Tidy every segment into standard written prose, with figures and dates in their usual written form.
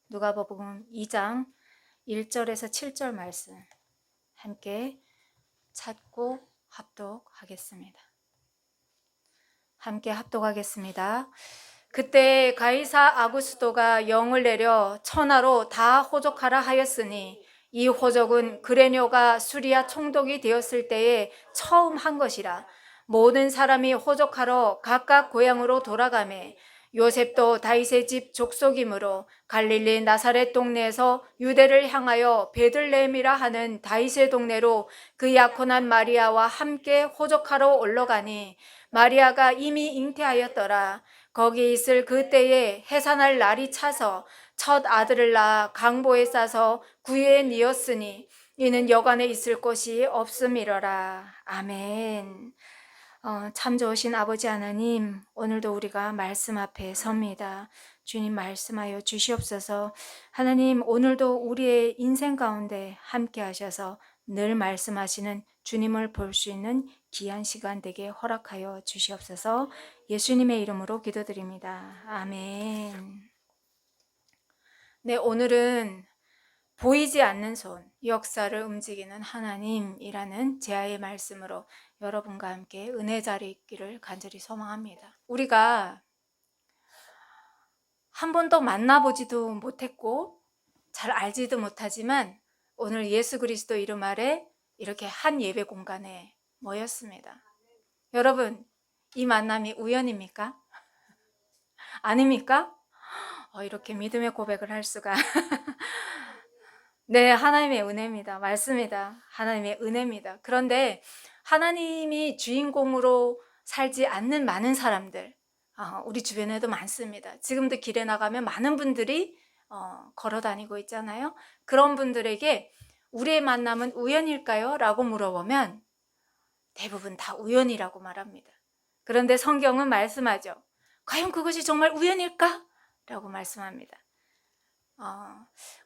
누가복음 2장 1절에서 7절 말씀 함께 찾고 합독하겠습니다. 함께 합독하겠습니다. 그때 가이사 아구스도가 영을 내려 천하로 다 호족하라 하였으니 이 호족은 그레뇨가 수리아 총독이 되었을 때에 처음 한 것이라. 모든 사람이 호족하러 각각 고향으로 돌아가매 요셉도 다윗의 집 족속이므로 갈릴리 나사렛 동네에서 유대를 향하여 베들레헴이라 하는 다윗의 동네로 그 약혼한 마리아와 함께 호족하러 올라가니 마리아가 이미 잉태하였더라. 거기 있을 그때에 해산할 날이 차서 첫 아들을 낳아 강보에 싸서 구유에 뉘었으니 이는 여관에 있을 곳이 없음이러라. 아멘. 참 좋으신 아버지 하나님, 오늘도 우리가 말씀 앞에 섭니다. 주님 말씀하여 주시옵소서. 하나님, 오늘도 우리의 인생 가운데 함께 하셔서 늘 말씀하시는 주님을 볼 수 있는 귀한 시간 되게 허락하여 주시옵소서. 예수님의 이름으로 기도드립니다. 아멘. 네, 오늘은 보이지 않는 손, 역사를 움직이는 하나님이라는 제아의 말씀으로 여러분과 함께 은혜 자리 있기를 간절히 소망합니다. 우리가 한 번도 만나보지도 못했고 잘 알지도 못하지만 오늘 예수 그리스도 이름 아래 이렇게 한 예배 공간에 모였습니다. 여러분, 이 만남이 우연입니까? 아닙니까? 이렇게 믿음의 고백을 할 수가. 네, 하나님의 은혜입니다. 맞습니다. 하나님의 은혜입니다. 그런데 하나님이 주인공으로 살지 않는 많은 사람들, 우리 주변에도 많습니다. 지금도 길에 나가면 많은 분들이 걸어 다니고 있잖아요. 그런 분들에게 우리의 만남은 우연일까요? 라고 물어보면 대부분 다 우연이라고 말합니다. 그런데 성경은 말씀하죠. 과연 그것이 정말 우연일까? 라고 말씀합니다.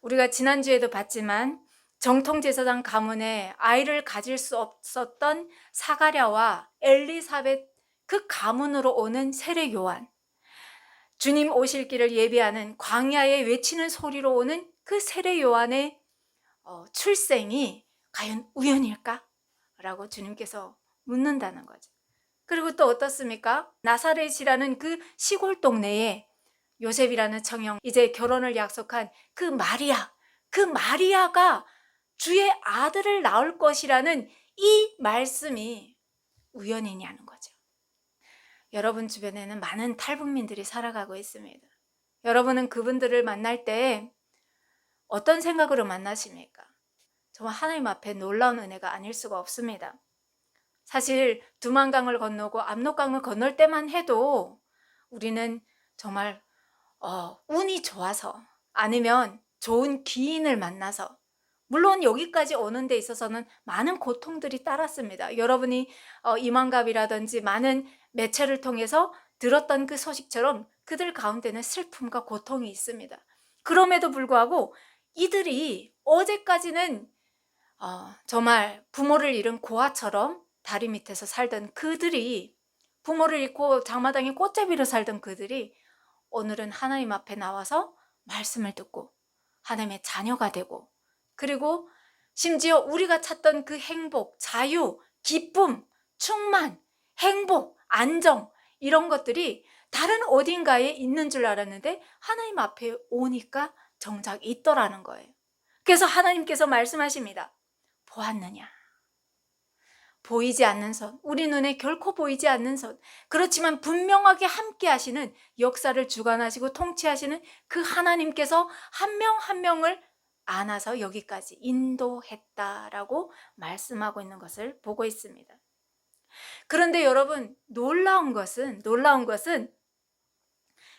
우리가 지난주에도 봤지만 정통제사장 가문에 아이를 가질 수 없었던 사가랴와 엘리사벳 그 가문으로 오는 세례 요한, 주님 오실 길을 예비하는 광야에 외치는 소리로 오는 그 세례 요한의 출생이 과연 우연일까? 라고 주님께서 묻는다는 거죠. 그리고 또 어떻습니까? 나사렛이라는 그 시골 동네에 요셉이라는 청형, 이제 결혼을 약속한 그 마리아가 주의 아들을 낳을 것이라는 이 말씀이 우연이냐는 거죠. 여러분 주변에는 많은 탈북민들이 살아가고 있습니다. 여러분은 그분들을 만날 때 어떤 생각으로 만나십니까? 정말 하나님 앞에 놀라운 은혜가 아닐 수가 없습니다. 사실 두만강을 건너고 압록강을 건널 때만 해도 우리는 정말 운이 좋아서 아니면 좋은 귀인을 만나서, 물론 여기까지 오는 데 있어서는 많은 고통들이 따랐습니다. 여러분이 이만갑이라든지 많은 매체를 통해서 들었던 그 소식처럼 그들 가운데는 슬픔과 고통이 있습니다. 그럼에도 불구하고 이들이 어제까지는 정말 부모를 잃은 고아처럼 다리 밑에서 살던 그들이, 부모를 잃고 장마당에 꽃제비로 살던 그들이 오늘은 하나님 앞에 나와서 말씀을 듣고 하나님의 자녀가 되고, 그리고 심지어 우리가 찾던 그 행복, 자유, 기쁨, 충만, 행복, 안정, 이런 것들이 다른 어딘가에 있는 줄 알았는데 하나님 앞에 오니까 정작 있더라는 거예요. 그래서 하나님께서 말씀하십니다. 보았느냐? 보이지 않는 손, 우리 눈에 결코 보이지 않는 손, 그렇지만 분명하게 함께 하시는, 역사를 주관하시고 통치하시는 그 하나님께서 한 명 한 명을 안아서 여기까지 인도했다라고 말씀하고 있는 것을 보고 있습니다. 그런데 여러분, 놀라운 것은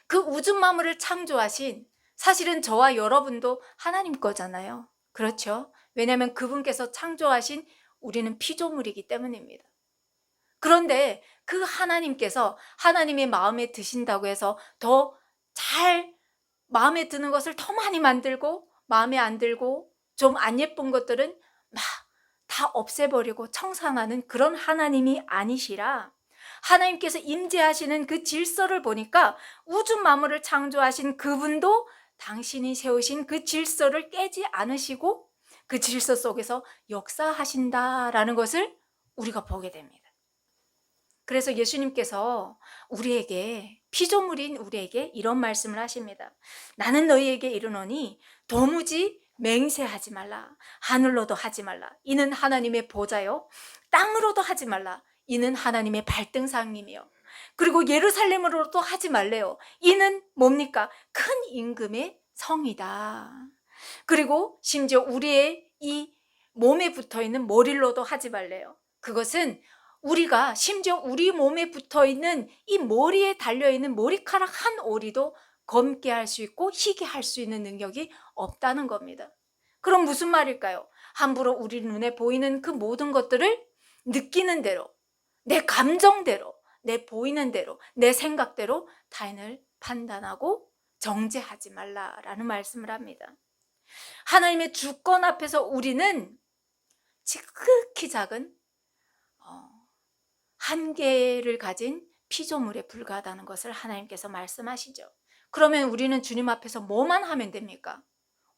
그 우주 만물을 창조하신, 사실은 저와 여러분도 하나님 거잖아요. 그렇죠? 왜냐하면 그분께서 창조하신 우리는 피조물이기 때문입니다. 그런데 그 하나님께서 하나님의 마음에 드신다고 해서 더 잘 마음에 드는 것을 더 많이 만들고, 마음에 안 들고 좀 안 예쁜 것들은 막 다 없애버리고 청산하는 그런 하나님이 아니시라, 하나님께서 임재하시는 그 질서를 보니까 우주 만물을 창조하신 그분도 당신이 세우신 그 질서를 깨지 않으시고 그 질서 속에서 역사하신다라는 것을 우리가 보게 됩니다. 그래서 예수님께서 우리에게, 피조물인 우리에게 이런 말씀을 하십니다. 나는 너희에게 이르노니 도무지 맹세하지 말라. 하늘로도 하지 말라. 이는 하나님의 보좌요. 땅으로도 하지 말라. 이는 하나님의 발등상이며. 그리고 예루살렘으로도 하지 말래요. 이는 뭡니까? 큰 임금의 성이다. 그리고 심지어 우리의 이 몸에 붙어있는 머리로도 하지 말래요. 그것은 우리가 심지어 우리 몸에 붙어있는 이 머리에 달려있는 머리카락 한 오리도 검게 할 수 있고 희게 할 수 있는 능력이 없다는 겁니다. 그럼 무슨 말일까요? 함부로 우리 눈에 보이는 그 모든 것들을 느끼는 대로, 내 감정대로, 내 보이는 대로, 내 생각대로 타인을 판단하고 정죄하지 말라라는 말씀을 합니다. 하나님의 주권 앞에서 우리는 지극히 작은 한계를 가진 피조물에 불과하다는 것을 하나님께서 말씀하시죠. 그러면 우리는 주님 앞에서 뭐만 하면 됩니까?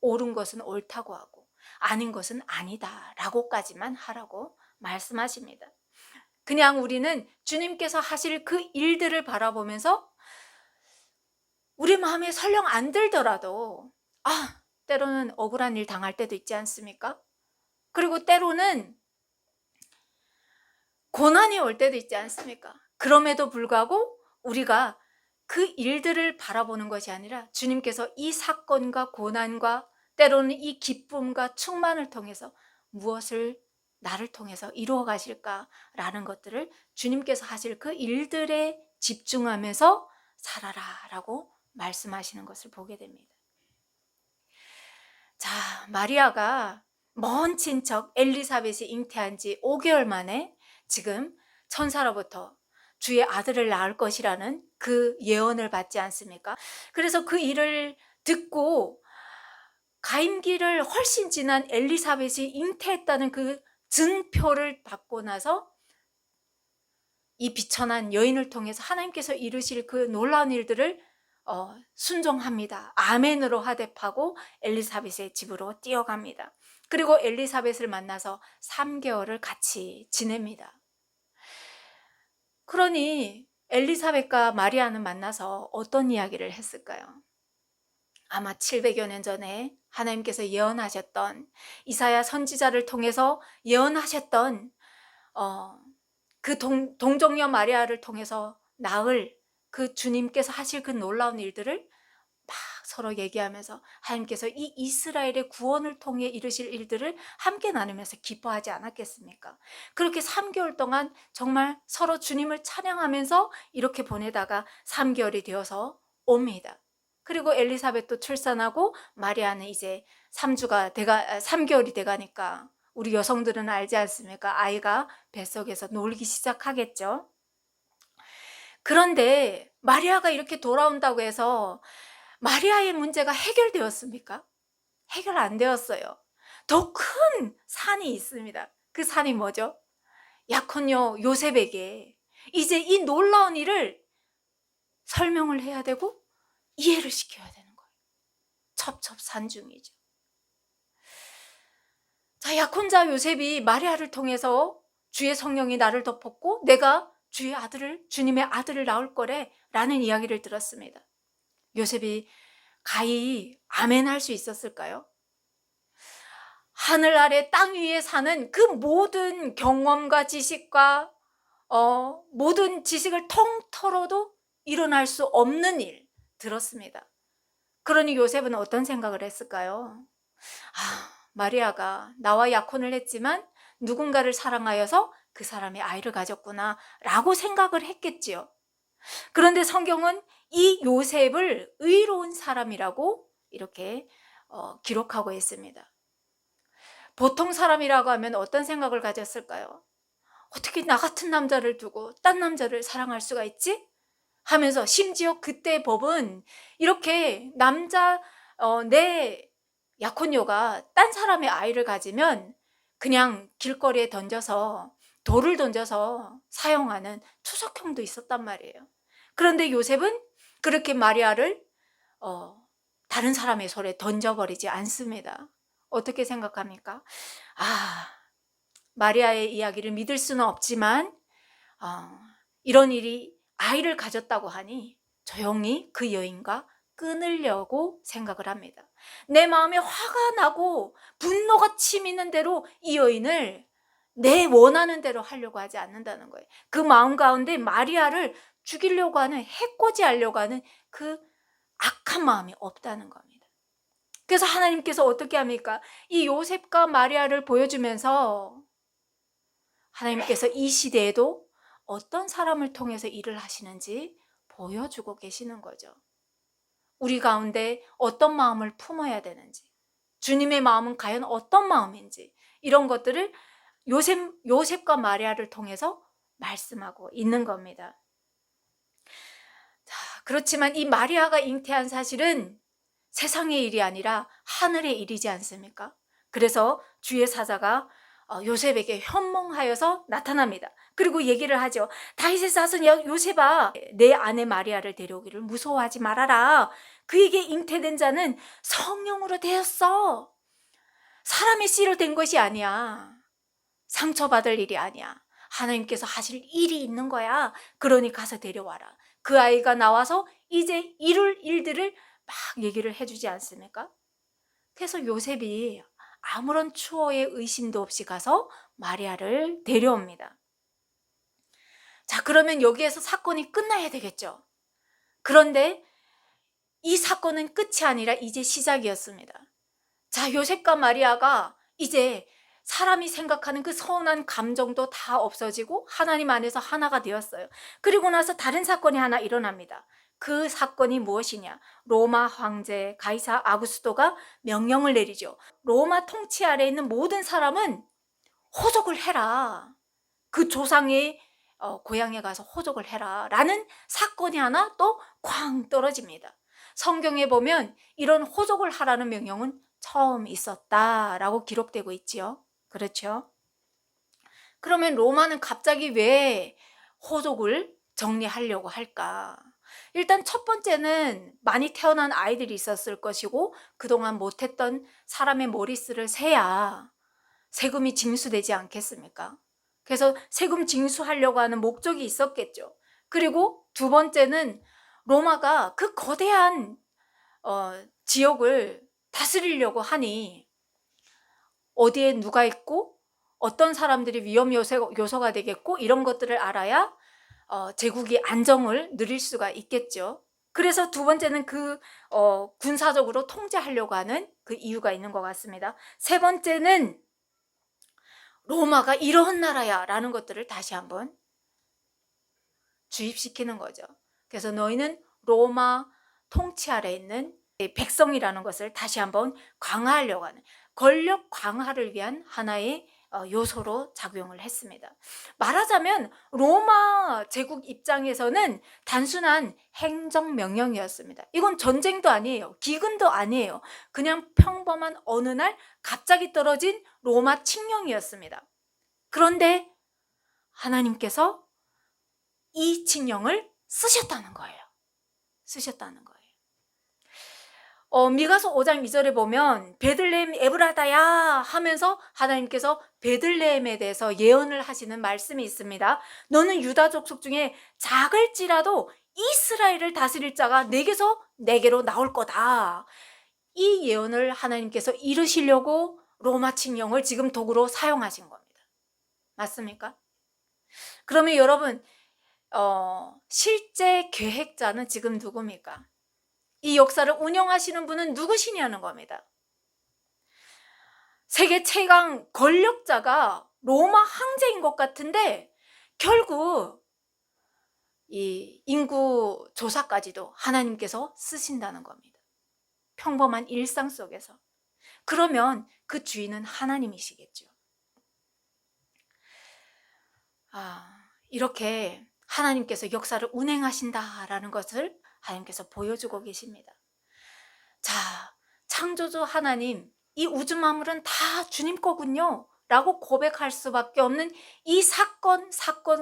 옳은 것은 옳다고 하고 아닌 것은 아니다 라고까지만 하라고 말씀하십니다. 그냥 우리는 주님께서 하실 그 일들을 바라보면서 우리 마음에 설령 안 들더라도 때로는 억울한 일 당할 때도 있지 않습니까? 그리고 때로는 고난이 올 때도 있지 않습니까? 그럼에도 불구하고 우리가 그 일들을 바라보는 것이 아니라 주님께서 이 사건과 고난과 때로는 이 기쁨과 충만을 통해서 무엇을 나를 통해서 이루어 가실까라는 것들을 주님께서 하실 그 일들에 집중하면서 살아라 라고 말씀하시는 것을 보게 됩니다. 자, 마리아가 먼 친척 엘리사벳이 잉태한 지 5개월 만에 지금 천사로부터 주의 아들을 낳을 것이라는 그 예언을 받지 않습니까? 그래서 그 일을 듣고 가임기를 훨씬 지난 엘리사벳이 잉태했다는 그 증표를 받고 나서 이 비천한 여인을 통해서 하나님께서 이루실 그 놀라운 일들을 순종합니다. 아멘으로 화답하고 엘리사벳의 집으로 뛰어갑니다. 그리고 엘리사벳을 만나서 3개월을 같이 지냅니다. 그러니 엘리사벳과 마리아는 만나서 어떤 이야기를 했을까요? 아마 700여 년 전에 하나님께서 예언하셨던, 이사야 선지자를 통해서 예언하셨던 그 동정녀 마리아를 통해서 낳을 그 주님께서 하실 그 놀라운 일들을 막 서로 얘기하면서 하나님께서 이 이스라엘의 구원을 통해 이루실 일들을 함께 나누면서 기뻐하지 않았겠습니까? 그렇게 3개월 동안 정말 서로 주님을 찬양하면서 이렇게 보내다가 3개월이 되어서 옵니다. 그리고 엘리사벳도 출산하고 마리아는 이제 3개월이 돼가니까 우리 여성들은 알지 않습니까? 아이가 뱃속에서 놀기 시작하겠죠. 그런데 마리아가 이렇게 돌아온다고 해서 마리아의 문제가 해결되었습니까? 해결 안 되었어요. 더 큰 산이 있습니다. 그 산이 뭐죠? 약혼녀 요셉에게 이제 이 놀라운 일을 설명을 해야 되고 이해를 시켜야 되는 거예요. 첩첩산중이죠. 자, 약혼자 요셉이 마리아를 통해서 주의 성령이 나를 덮었고 내가 주님의 아들을 낳을 거래 라는 이야기를 들었습니다. 요셉이 가히 아멘 할 수 있었을까요? 하늘 아래 땅 위에 사는 그 모든 경험과 지식과 모든 지식을 통틀어도 일어날 수 없는 일 들었습니다. 그러니 요셉은 어떤 생각을 했을까요? 마리아가 나와 약혼을 했지만 누군가를 사랑하여서 그 사람이 아이를 가졌구나 라고 생각을 했겠지요. 그런데 성경은 이 요셉을 의로운 사람이라고 이렇게 기록하고 있습니다. 보통 사람이라고 하면 어떤 생각을 가졌을까요? 어떻게 나 같은 남자를 두고 딴 남자를 사랑할 수가 있지? 하면서 심지어 그때 법은 이렇게 내 약혼녀가 딴 사람의 아이를 가지면 그냥 길거리에 돌을 던져서 사용하는 투석형도 있었단 말이에요. 그런데 요셉은 그렇게 마리아를 다른 사람의 손에 던져버리지 않습니다. 어떻게 생각합니까? 마리아의 이야기를 믿을 수는 없지만 이런 일이 아이를 가졌다고 하니 조용히 그 여인과 끊으려고 생각을 합니다. 내 마음에 화가 나고 분노가 치미는 대로 이 여인을 내 원하는 대로 하려고 하지 않는다는 거예요. 그 마음 가운데 마리아를 죽이려고 하는, 해코지하려고 하는 그 악한 마음이 없다는 겁니다. 그래서 하나님께서 어떻게 합니까? 이 요셉과 마리아를 보여주면서 하나님께서 이 시대에도 어떤 사람을 통해서 일을 하시는지 보여주고 계시는 거죠. 우리 가운데 어떤 마음을 품어야 되는지, 주님의 마음은 과연 어떤 마음인지, 이런 것들을 요셉과 마리아를 통해서 말씀하고 있는 겁니다. 자, 그렇지만 이 마리아가 잉태한 사실은 세상의 일이 아니라 하늘의 일이지 않습니까? 그래서 주의 사자가 요셉에게 현몽하여서 나타납니다. 그리고 얘기를 하죠. 다윗의 자손 요셉아, 내 아내 마리아를 데려오기를 무서워하지 말아라. 그에게 잉태된 자는 성령으로 되었어. 사람의 씨로 된 것이 아니야. 상처받을 일이 아니야. 하나님께서 하실 일이 있는 거야. 그러니 가서 데려와라. 그 아이가 나와서 이제 이룰 일들을 막 얘기를 해주지 않습니까? 그래서 요셉이 아무런 추호의 의심도 없이 가서 마리아를 데려옵니다. 자, 그러면 여기에서 사건이 끝나야 되겠죠. 그런데 이 사건은 끝이 아니라 이제 시작이었습니다. 자, 요셉과 마리아가 이제 사람이 생각하는 그 서운한 감정도 다 없어지고 하나님 안에서 하나가 되었어요. 그리고 나서 다른 사건이 하나 일어납니다. 그 사건이 무엇이냐? 로마 황제 가이사 아구스토가 명령을 내리죠. 로마 통치 아래에 있는 모든 사람은 호적을 해라. 그 조상의 고향에 가서 호적을 해라 라는 사건이 하나 또 쾅 떨어집니다. 성경에 보면 이런 호적을 하라는 명령은 처음 있었다라고 기록되고 있지요. 그렇죠? 그러면 로마는 갑자기 왜 호족을 정리하려고 할까? 일단 첫 번째는 많이 태어난 아이들이 있었을 것이고 그동안 못했던 사람의 머릿수를 세야 세금이 징수되지 않겠습니까? 그래서 세금 징수하려고 하는 목적이 있었겠죠. 그리고 두 번째는 로마가 그 거대한 지역을 다스리려고 하니 어디에 누가 있고 어떤 사람들이 위험 요소가 되겠고 이런 것들을 알아야 제국이 안정을 누릴 수가 있겠죠. 그래서 두 번째는 그 군사적으로 통제하려고 하는 그 이유가 있는 것 같습니다. 세 번째는 로마가 이런 나라야 라는 것들을 다시 한번 주입시키는 거죠. 그래서 너희는 로마 통치 아래에 있는 백성이라는 것을 다시 한번 강화하려고 하는, 권력 강화를 위한 하나의 요소로 작용을 했습니다. 말하자면 로마 제국 입장에서는 단순한 행정명령이었습니다. 이건 전쟁도 아니에요. 기근도 아니에요. 그냥 평범한 어느 날 갑자기 떨어진 로마 칙령이었습니다. 그런데 하나님께서 이 칙령을 쓰셨다는 거예요. 쓰셨다는 거예요. 미가서 5장 2절에 보면 베들레헴 에브라다야 하면서 하나님께서 베들레헴에 대해서 예언을 하시는 말씀이 있습니다. 너는 유다 족속 중에 작을지라도 이스라엘을 다스릴 자가 내게로 나올 거다. 이 예언을 하나님께서 이루시려고 로마 칙령을 지금 도구로 사용하신 겁니다. 맞습니까? 그러면 여러분 실제 계획자는 지금 누굽니까? 이 역사를 운영하시는 분은 누구시냐는 겁니다. 세계 최강 권력자가 로마 황제인 것 같은데 결국 이 인구 조사까지도 하나님께서 쓰신다는 겁니다. 평범한 일상 속에서. 그러면 그 주인은 하나님이시겠죠. 이렇게 하나님께서 역사를 운행하신다라는 것을 하나님께서 보여주고 계십니다. 자, 창조주 하나님, 이 우주 만물은 다 주님 거군요 라고 고백할 수밖에 없는 이 사건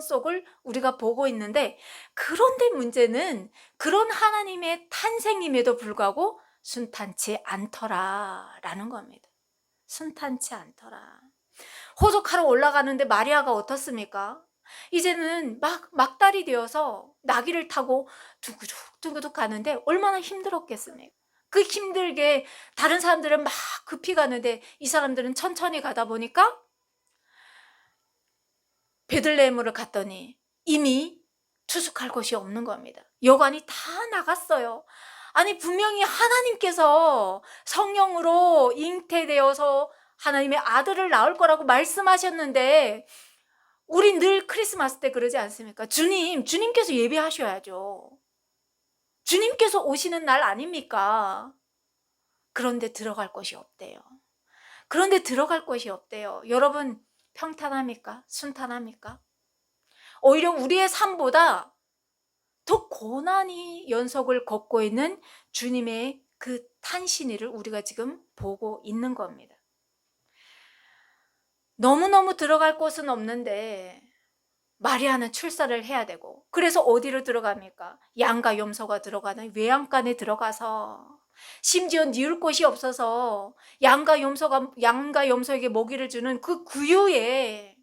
속을 우리가 보고 있는데, 그런데 문제는 그런 하나님의 탄생임에도 불구하고 순탄치 않더라 라는 겁니다. 순탄치 않더라. 호적하러 올라가는데 마리아가 어떻습니까? 이제는 막달이 되어서 나귀를 타고 두구둑 가는데 얼마나 힘들었겠습니까? 그 힘들게 다른 사람들은 막 급히 가는데 이 사람들은 천천히 가다 보니까 베들레헴으로 갔더니 이미 투숙할 곳이 없는 겁니다. 여관이 다 나갔어요. 아니, 분명히 하나님께서 성령으로 잉태되어서 하나님의 아들을 낳을 거라고 말씀하셨는데, 우리 늘 크리스마스 때 그러지 않습니까? 주님께서 예배하셔야죠. 주님께서 오시는 날 아닙니까? 그런데 들어갈 곳이 없대요. 그런데 들어갈 곳이 없대요. 여러분, 평탄합니까? 순탄합니까? 오히려 우리의 삶보다 더 고난이 연속을 걷고 있는 주님의 그 탄신일을 우리가 지금 보고 있는 겁니다. 너무너무 들어갈 곳은 없는데 마리아는 출산을 해야 되고, 그래서 어디로 들어갑니까? 양가 염소가 들어가는 외양간에 들어가서, 심지어 뉘울 곳이 없어서 양가 염소에게 먹이를 주는 그 구유에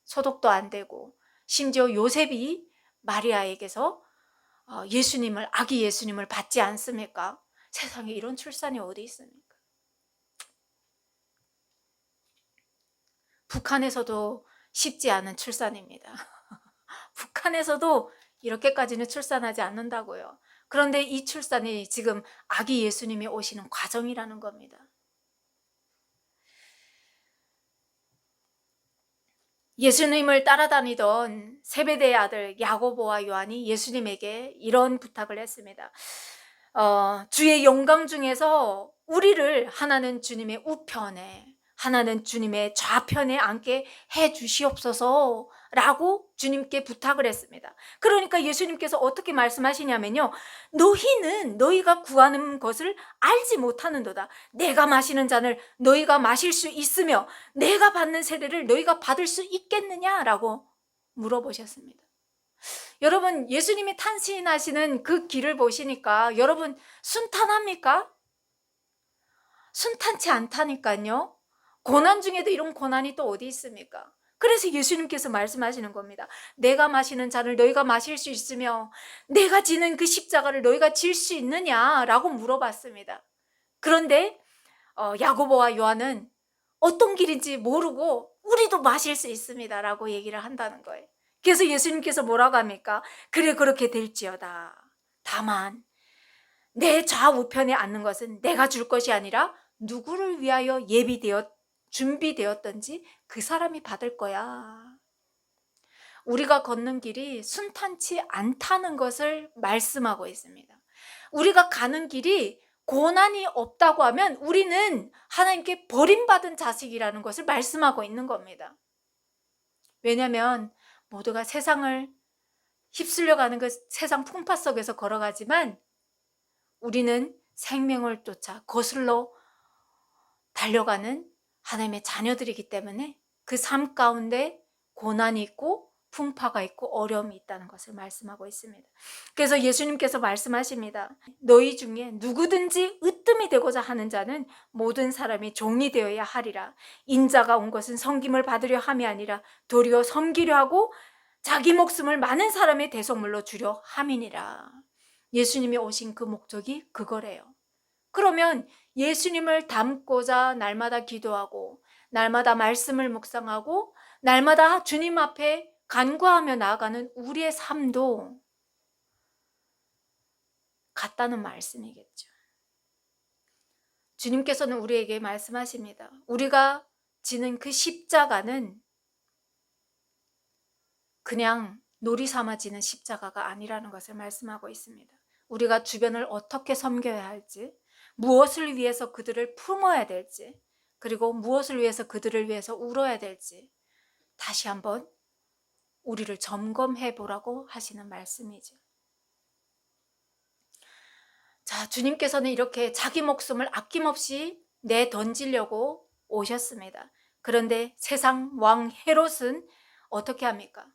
소독도 안 되고, 심지어 요셉이 마리아에게서 아기 예수님을 받지 않습니까? 세상에 이런 출산이 어디 있습니까? 북한에서도 쉽지 않은 출산입니다. 북한에서도 이렇게까지는 출산하지 않는다고요. 그런데 이 출산이 지금 아기 예수님이 오시는 과정이라는 겁니다. 예수님을 따라다니던 세베대의 아들 야고보와 요한이 예수님에게 이런 부탁을 했습니다. 주의 영광 중에서 우리를 하나는 주님의 우편에, 하나는 주님의 좌편에 앉게 해 주시옵소서 라고 주님께 부탁을 했습니다. 그러니까 예수님께서 어떻게 말씀하시냐면요, 너희는 너희가 구하는 것을 알지 못하는도다. 내가 마시는 잔을 너희가 마실 수 있으며 내가 받는 세례를 너희가 받을 수 있겠느냐라고 물어보셨습니다. 여러분, 예수님이 탄신하시는 그 길을 보시니까 여러분 순탄합니까? 순탄치 않다니까요. 고난 중에도 이런 고난이 또 어디 있습니까? 그래서 예수님께서 말씀하시는 겁니다. 내가 마시는 잔을 너희가 마실 수 있으며 내가 지는 그 십자가를 너희가 질 수 있느냐라고 물어봤습니다. 그런데 야고보와 요한은 어떤 길인지 모르고 우리도 마실 수 있습니다라고 얘기를 한다는 거예요. 그래서 예수님께서 뭐라고 합니까? 그래, 그렇게 될지어다. 다만 내 좌우편에 앉는 것은 내가 줄 것이 아니라 누구를 위하여 준비되었던지 그 사람이 받을 거야. 우리가 걷는 길이 순탄치 않다는 것을 말씀하고 있습니다. 우리가 가는 길이 고난이 없다고 하면 우리는 하나님께 버림받은 자식이라는 것을 말씀하고 있는 겁니다. 왜냐하면 모두가 세상을 휩쓸려가는 그 세상 풍파 속에서 걸어가지만 우리는 생명을 쫓아 거슬러 달려가는 하나님의 자녀들이기 때문에 그 삶 가운데 고난이 있고 풍파가 있고 어려움이 있다는 것을 말씀하고 있습니다. 그래서 예수님께서 말씀하십니다. 너희 중에 누구든지 으뜸이 되고자 하는 자는 모든 사람이 종이 되어야 하리라. 인자가 온 것은 섬김을 받으려 함이 아니라 도리어 섬기려 하고 자기 목숨을 많은 사람의 대속물로 주려 함이니라. 예수님이 오신 그 목적이 그거래요. 그러면 예수님을 닮고자 날마다 기도하고 날마다 말씀을 묵상하고 날마다 주님 앞에 간구하며 나아가는 우리의 삶도 같다는 말씀이겠죠. 주님께서는 우리에게 말씀하십니다. 우리가 지는 그 십자가는 그냥 놀이 삼아 지는 십자가가 아니라는 것을 말씀하고 있습니다. 우리가 주변을 어떻게 섬겨야 할지, 무엇을 위해서 그들을 품어야 될지, 그리고 무엇을 위해서 그들을 위해서 울어야 될지 다시 한번 우리를 점검해 보라고 하시는 말씀이죠. 자, 주님께서는 이렇게 자기 목숨을 아낌없이 내던지려고 오셨습니다. 그런데 세상 왕 헤롯은 어떻게 합니까?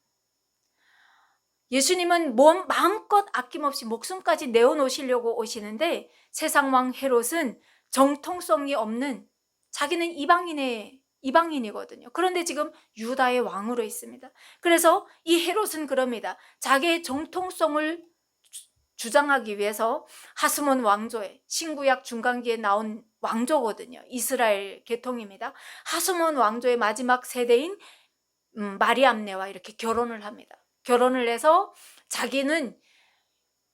예수님은 마음껏 아낌없이 목숨까지 내어놓으시려고 오시는데 세상 왕 헤롯은 정통성이 없는, 자기는 이방인이거든요. 그런데 지금 유다의 왕으로 있습니다. 그래서 이 헤롯은 그럽니다. 자기의 정통성을 주장하기 위해서 하스몬 왕조에, 신구약 중간기에 나온 왕조거든요. 이스라엘 계통입니다. 하스몬 왕조의 마지막 세대인 마리암네와 이렇게 결혼을 합니다. 결혼을 해서 자기는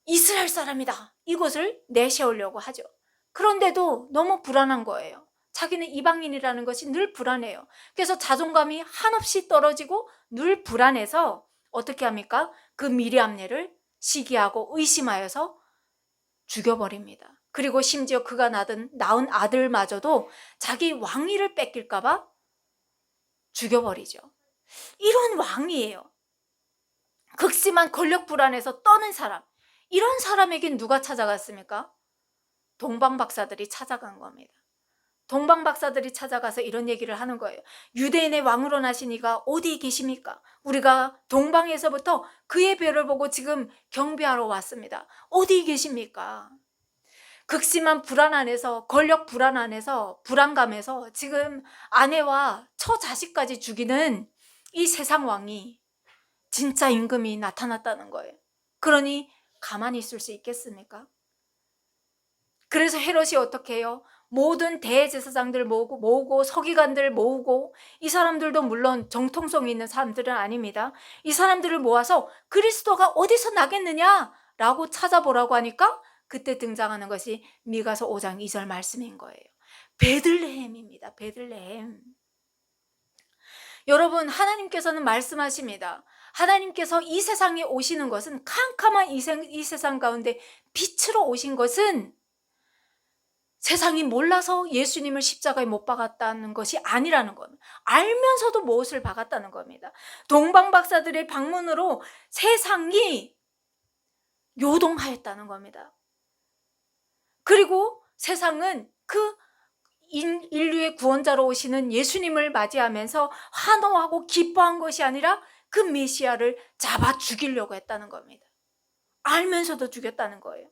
이스라엘 사람이다, 이것을 내세우려고 하죠. 그런데도 너무 불안한 거예요. 자기는 이방인이라는 것이 늘 불안해요. 그래서 자존감이 한없이 떨어지고 늘 불안해서 어떻게 합니까? 그 미리암네를 시기하고 의심하여서 죽여버립니다. 그리고 심지어 그가 낳은 아들마저도 자기 왕위를 뺏길까 봐 죽여버리죠. 이런 왕이에요. 극심한 권력 불안에서 떠는 사람, 이런 사람에겐 누가 찾아갔습니까? 동방박사들이 찾아간 겁니다. 동방박사들이 찾아가서 이런 얘기를 하는 거예요. 유대인의 왕으로 나신 이가 어디 계십니까? 우리가 동방에서부터 그의 별을 보고 지금 경배하러 왔습니다. 어디 계십니까? 극심한 불안 안에서, 권력 불안 안에서, 불안감에서 지금 아내와 처자식까지 죽이는 이 세상 왕이 진짜 임금이 나타났다는 거예요. 그러니 가만히 있을 수 있겠습니까? 그래서 헤롯이 어떻게 해요? 모든 대제사장들 모으고 서기관들 모으고, 이 사람들도 물론 정통성이 있는 사람들은 아닙니다. 이 사람들을 모아서 그리스도가 어디서 나겠느냐라고 찾아보라고 하니까 그때 등장하는 것이 미가서 5장 2절 말씀인 거예요. 베들레헴입니다. 베들레헴. 여러분, 하나님께서는 말씀하십니다. 하나님께서 이 세상에 오시는 것은, 캄캄한 이 세상 가운데 빛으로 오신 것은 세상이 몰라서 예수님을 십자가에 못 박았다는 것이 아니라는 겁니다. 알면서도 못을 박았다는 겁니다. 동방박사들의 방문으로 세상이 요동하였다는 겁니다. 그리고 세상은 그 인류의 구원자로 오시는 예수님을 맞이하면서 환호하고 기뻐한 것이 아니라 그 메시아를 잡아 죽이려고 했다는 겁니다. 알면서도 죽였다는 거예요.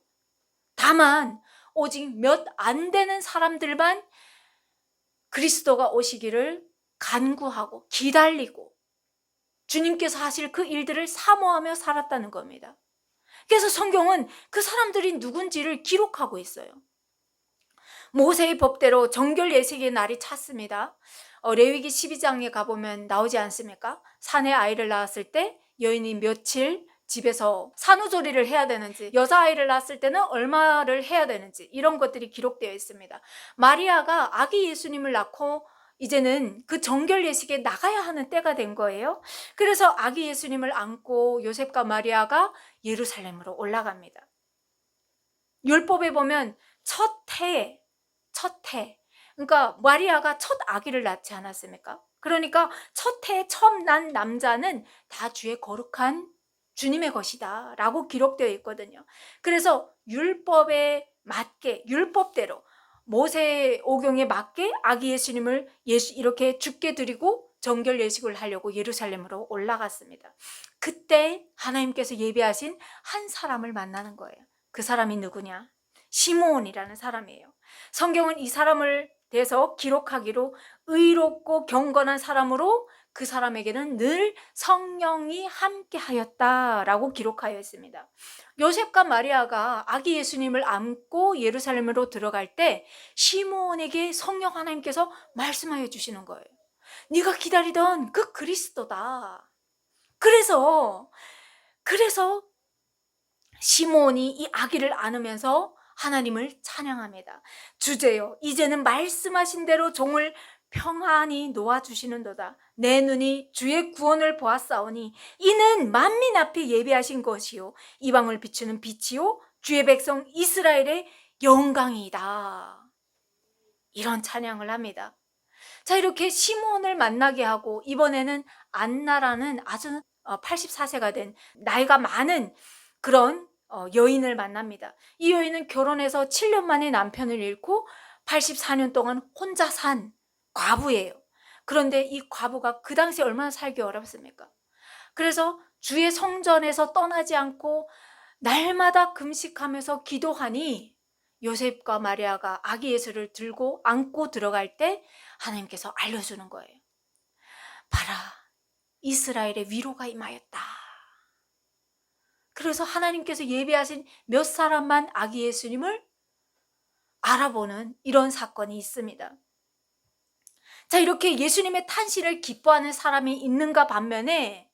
다만 오직 몇 안 되는 사람들만 그리스도가 오시기를 간구하고 기다리고 주님께서 하실 그 일들을 사모하며 살았다는 겁니다. 그래서 성경은 그 사람들이 누군지를 기록하고 있어요. 모세의 법대로 정결 예식의 날이 찼습니다. 레위기 12장에 가보면 나오지 않습니까? 산에 아이를 낳았을 때 여인이 며칠 집에서 산후조리를 해야 되는지, 여자아이를 낳았을 때는 얼마를 해야 되는지, 이런 것들이 기록되어 있습니다. 마리아가 아기 예수님을 낳고 이제는 그 정결 예식에 나가야 하는 때가 된 거예요. 그래서 아기 예수님을 안고 요셉과 마리아가 예루살렘으로 올라갑니다. 율법에 보면 첫 해, 그러니까 마리아가 첫 아기를 낳지 않았습니까? 그러니까 첫 해에 처음 난 남자는 다 주의 거룩한 주님의 것이다 라고 기록되어 있거든요. 그래서 율법에 맞게, 율법대로 모세 오경에 맞게 아기 예수님을 이렇게 죽게 드리고 정결 예식을 하려고 예루살렘으로 올라갔습니다. 그때 하나님께서 예비하신 한 사람을 만나는 거예요. 그 사람이 누구냐? 시므온이라는 사람이에요. 성경은 이 사람을 대해서 기록하기로 의롭고 경건한 사람으로 그 사람에게는 늘 성령이 함께 하였다라고 기록하여 있습니다. 요셉과 마리아가 아기 예수님을 안고 예루살렘으로 들어갈 때 시므온에게 성령 하나님께서 말씀하여 주시는 거예요. 네가 기다리던 그 그리스도다. 그래서 시므온이 이 아기를 안으면서 하나님을 찬양합니다. 주제여, 이제는 말씀하신 대로 종을 평안히 놓아주시는도다. 내 눈이 주의 구원을 보았사오니 이는 만민 앞에 예비하신 것이요 이방을 비추는 빛이요 주의 백성 이스라엘의 영광이다. 이런 찬양을 합니다. 자, 이렇게 시므온을 만나게 하고 이번에는 안나라는 아주 84세가 된 나이가 많은 그런 여인을 만납니다. 이 여인은 결혼해서 7년 만에 남편을 잃고 84년 동안 혼자 산 과부예요. 그런데 이 과부가 그 당시에 얼마나 살기 어렵습니까? 그래서 주의 성전에서 떠나지 않고 날마다 금식하면서 기도하니 요셉과 마리아가 아기 예수를 들고 안고 들어갈 때 하나님께서 알려주는 거예요. 봐라, 이스라엘의 위로가 임하였다. 그래서 하나님께서 예비하신 몇 사람만 아기 예수님을 알아보는 이런 사건이 있습니다. 자, 이렇게 예수님의 탄신을 기뻐하는 사람이 있는가 반면에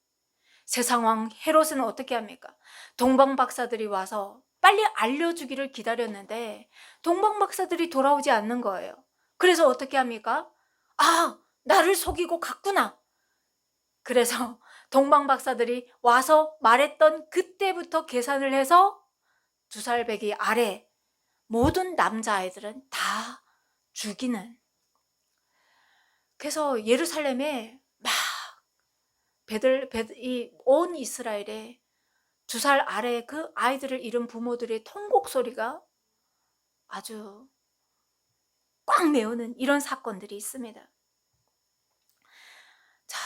세상왕 헤롯은 어떻게 합니까? 동방박사들이 와서 빨리 알려주기를 기다렸는데 동방박사들이 돌아오지 않는 거예요. 그래서 어떻게 합니까? 아, 나를 속이고 갔구나. 그래서 동방박사들이 와서 말했던 그때부터 계산을 해서 2살 배기 아래 모든 남자아이들은 다 죽이는. 그래서 예루살렘에 막 온 이스라엘에 2살 아래 그 아이들을 잃은 부모들의 통곡 소리가 아주 꽉 메우는 이런 사건들이 있습니다. 자,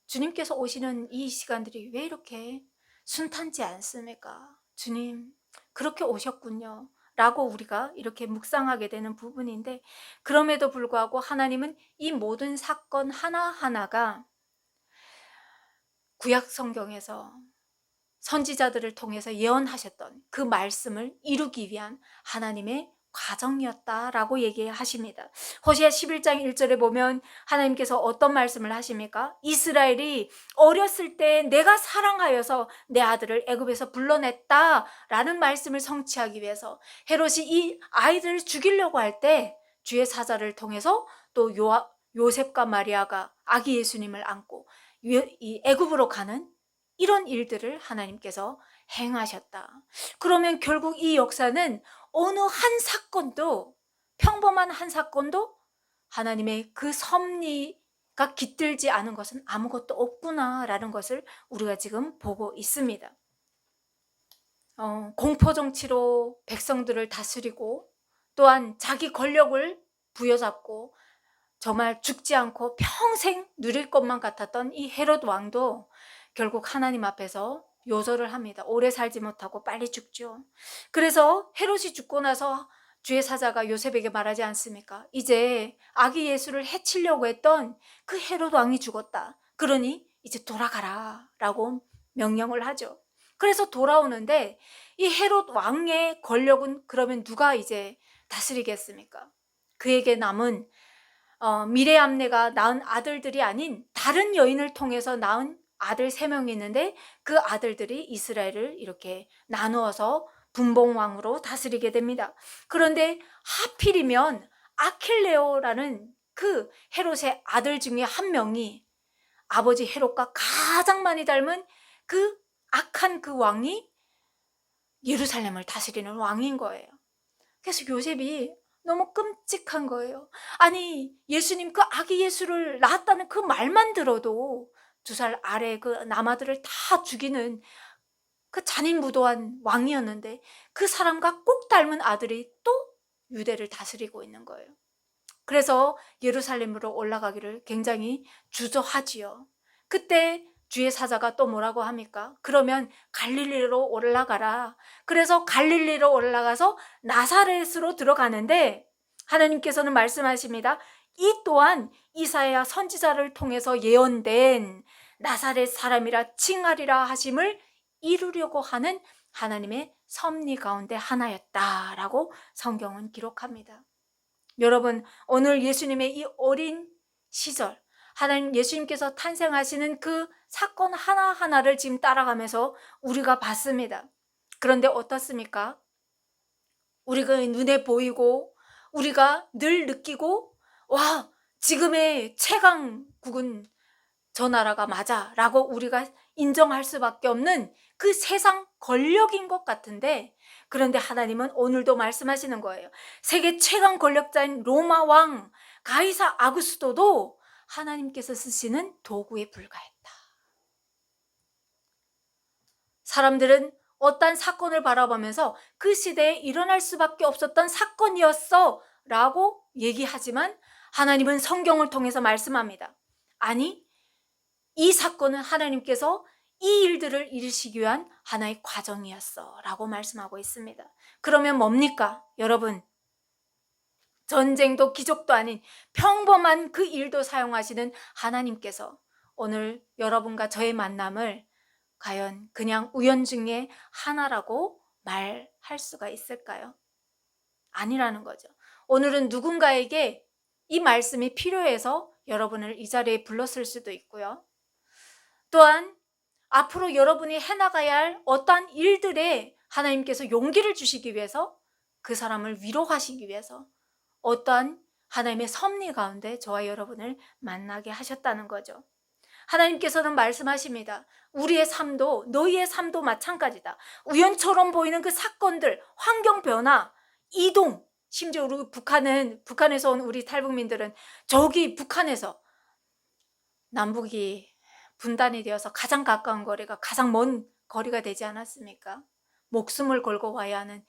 주님께서 오시는 이 시간들이 왜 이렇게 순탄치 않습니까? 주님, 그렇게 오셨군요. 라고 우리가 이렇게 묵상하게 되는 부분인데, 그럼에도 불구하고 하나님은 이 모든 사건 하나하나가 구약 성경에서 선지자들을 통해서 예언하셨던 그 말씀을 이루기 위한 하나님의 과정이었다라고 얘기하십니다. 호시아 11장 1절에 보면 하나님께서 어떤 말씀을 하십니까? 이스라엘이 어렸을 때 내가 사랑하여서 내 아들을 애굽에서 불러냈다라는 말씀을 성취하기 위해서 헤롯이 이 아이들을 죽이려고 할 때 주의 사자를 통해서 또 요셉과 마리아가 아기 예수님을 안고 이 애굽으로 가는 이런 일들을 하나님께서 행하셨다. 그러면 결국 이 역사는 어느 한 사건도, 평범한 한 사건도 하나님의 그 섭리가 깃들지 않은 것은 아무것도 없구나라는 것을 우리가 지금 보고 있습니다. 공포정치로 백성들을 다스리고 또한 자기 권력을 부여잡고 정말 죽지 않고 평생 누릴 것만 같았던 이 헤롯 왕도 결국 하나님 앞에서 요절을 합니다. 오래 살지 못하고 빨리 죽죠. 그래서 헤롯이 죽고 나서 주의 사자가 요셉에게 말하지 않습니까? 이제 아기 예수를 해치려고 했던 그 헤롯 왕이 죽었다. 그러니 이제 돌아가라 라고 명령을 하죠. 그래서 돌아오는데 이 헤롯 왕의 권력은 그러면 누가 이제 다스리겠습니까? 그에게 남은 미레암네가 낳은 아들들이 아닌 다른 여인을 통해서 낳은 아들 3명이 있는데 그 아들들이 이스라엘을 이렇게 나누어서 분봉왕으로 다스리게 됩니다. 그런데 하필이면 아킬레오라는 그 헤롯의 아들 중에 한 명이 아버지 헤롯과 가장 많이 닮은 그 악한 그 왕이 예루살렘을 다스리는 왕인 거예요. 그래서 요셉이 너무 끔찍한 거예요. 아니, 예수님 그 아기 예수를 낳았다는 그 말만 들어도 2살 아래 그 남아들을 다 죽이는 그 잔인무도한 왕이었는데 그 사람과 꼭 닮은 아들이 또 유대를 다스리고 있는 거예요. 그래서 예루살렘으로 올라가기를 굉장히 주저하지요. 그때 주의 사자가 또 뭐라고 합니까? 그러면 갈릴리로 올라가라. 그래서 갈릴리로 올라가서 나사렛으로 들어가는데 하나님께서는 말씀하십니다. 이 또한 이사야 선지자를 통해서 예언된 나사렛 사람이라 칭하리라 하심을 이루려고 하는 하나님의 섭리 가운데 하나였다라고 성경은 기록합니다. 여러분, 오늘 예수님의 이 어린 시절, 하나님 예수님께서 탄생하시는 그 사건 하나하나를 지금 따라가면서 우리가 봤습니다. 그런데 어떻습니까? 우리가 눈에 보이고 우리가 늘 느끼고 와, 지금의 최강국은 저 나라가 맞아 라고 우리가 인정할 수밖에 없는 그 세상 권력인 것 같은데, 그런데 하나님은 오늘도 말씀하시는 거예요. 세계 최강 권력자인 로마 왕 가이사 아구스토도 하나님께서 쓰시는 도구에 불과했다. 사람들은 어떤 사건을 바라보면서 그 시대에 일어날 수밖에 없었던 사건이었어 라고 얘기하지만 하나님은 성경을 통해서 말씀합니다. 아니, 이 사건은 하나님께서 이 일들을 이루시기 위한 하나의 과정이었어 라고 말씀하고 있습니다. 그러면 뭡니까? 여러분, 전쟁도 기적도 아닌 평범한 그 일도 사용하시는 하나님께서 오늘 여러분과 저의 만남을 과연 그냥 우연 중에 하나라고 말할 수가 있을까요? 아니라는 거죠. 오늘은 누군가에게 이 말씀이 필요해서 여러분을 이 자리에 불렀을 수도 있고요. 또한 앞으로 여러분이 해나가야 할 어떠한 일들에 하나님께서 용기를 주시기 위해서, 그 사람을 위로하시기 위해서 어떠한 하나님의 섭리 가운데 저와 여러분을 만나게 하셨다는 거죠. 하나님께서는 말씀하십니다. 우리의 삶도, 너희의 삶도 마찬가지다. 우연처럼 보이는 그 사건들, 환경 변화, 이동, 심지어 우리 북한에서 온 우리 탈북민들은 저기 북한에서 남북이 분단이 되어서 가장 가까운 거리가 가장 먼 거리가 되지 않았습니까? 목숨을 걸고 와야 하는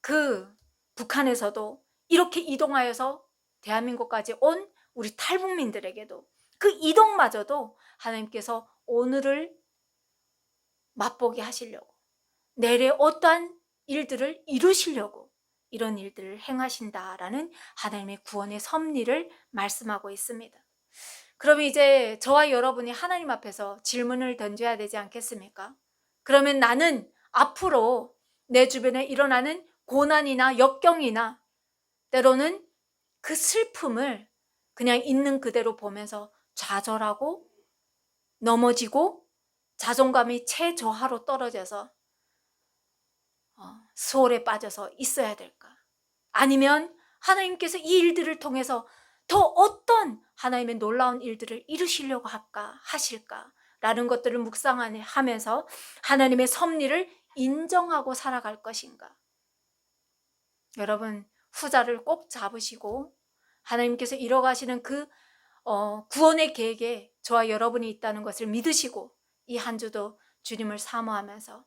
그 북한에서도 이렇게 이동하여서 대한민국까지 온 우리 탈북민들에게도 그 이동마저도 하나님께서 오늘을 맛보게 하시려고, 내일의 어떠한 일들을 이루시려고 이런 일들을 행하신다라는 하나님의 구원의 섭리를 말씀하고 있습니다. 그러면 이제 저와 여러분이 하나님 앞에서 질문을 던져야 되지 않겠습니까? 그러면 나는 앞으로 내 주변에 일어나는 고난이나 역경이나 때로는 그 슬픔을 그냥 있는 그대로 보면서 좌절하고 넘어지고 자존감이 최저하로 떨어져서 수월에 빠져서 있어야 될까? 아니면 하나님께서 이 일들을 통해서 더 어떤 하나님의 놀라운 일들을 이루시려고 하실까? 라는 것들을 묵상하면서 하나님의 섭리를 인정하고 살아갈 것인가? 여러분, 후자를 꼭 잡으시고 하나님께서 이뤄가시는 그 구원의 계획에 저와 여러분이 있다는 것을 믿으시고 이 한 주도 주님을 사모하면서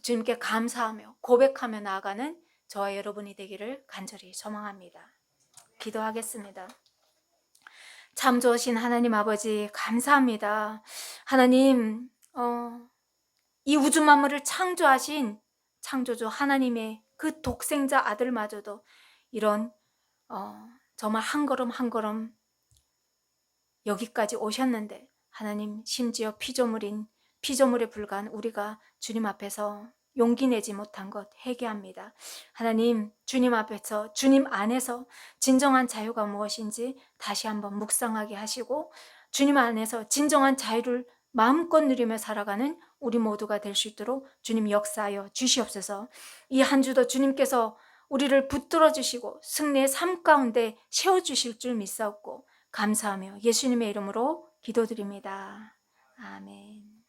주님께 감사하며 고백하며 나아가는 저와 여러분이 되기를 간절히 소망합니다. 기도하겠습니다. 참 좋으신 하나님 아버지, 감사합니다. 하나님, 이 우주 만물을 창조하신 창조주 하나님의 그 독생자 아들마저도 이런 정말 한 걸음 한 걸음 여기까지 오셨는데, 하나님, 심지어 피조물에 불과한 우리가 주님 앞에서 용기 내지 못한 것 회개합니다. 하나님, 주님 앞에서, 주님 안에서 진정한 자유가 무엇인지 다시 한번 묵상하게 하시고 주님 안에서 진정한 자유를 마음껏 누리며 살아가는 우리 모두가 될 수 있도록 주님 역사하여 주시옵소서. 이 한 주도 주님께서 우리를 붙들어 주시고 승리의 삶 가운데 세워주실 줄 믿사옵고 감사하며 예수님의 이름으로 기도드립니다. 아멘.